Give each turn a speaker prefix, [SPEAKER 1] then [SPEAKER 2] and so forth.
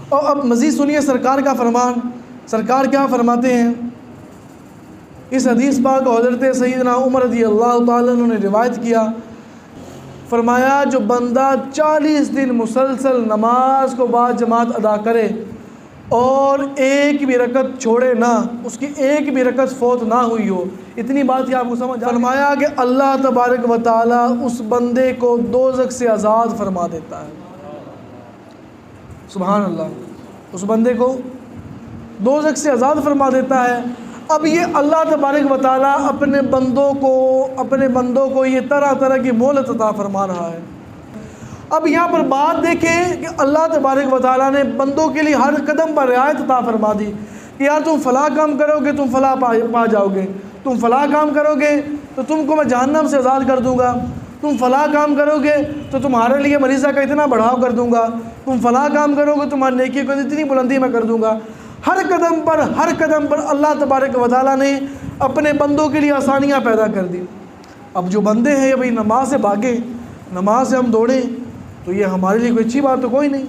[SPEAKER 1] اور اب مزید سنیے سرکار کا فرمان، سرکار کیا فرماتے ہیں۔ اس حدیث پاک کو حضرت سیدنا عمر رضی اللہ تعالیٰ عنہ نے روایت کیا، فرمایا جو بندہ 40 دن مسلسل نماز کو با جماعت ادا کرے اور ایک بھی رکعت چھوڑے نہ، اس کی ایک بھی رکعت فوت نہ ہوئی ہو، اتنی بات ہی آپ کو سمجھ فرمایا کہ اللہ تبارک و تعالیٰ اس بندے کو دوزخ سے آزاد فرما دیتا ہے۔ سبحان اللہ، اس بندے کو دوزخ سے آزاد فرما دیتا ہے۔ اب یہ اللہ تبارک و تعالیٰ اپنے بندوں کو یہ طرح طرح کی مہلت عطا فرما رہا ہے۔ اب یہاں پر بات دیکھیں کہ اللہ تبارک و تعالیٰ نے بندوں کے لیے ہر قدم پر رعایت عطا فرما دی کہ یار تم فلاں کام کرو گے تم فلاں پا جاؤ گے، تم فلاں کام کرو گے تو تم کو میں جہنم سے آزاد کر دوں گا، تم فلاں کام کرو گے تو تمہارے لیے مریضہ کا اتنا بڑھاؤ کر دوں گا، تم فلاں کام کرو گے تمہاری نیکی کو اتنی بلندی میں کر دوں گا۔ ہر قدم پر اللہ تبارک و تعالیٰ نے اپنے بندوں کے لیے آسانیاں پیدا کر دی۔ اب جو بندے ہیں بھائی نماز سے بھاگیں، نماز سے ہم دوڑیں، تو یہ ہمارے لیے کوئی اچھی بات تو کوئی نہیں۔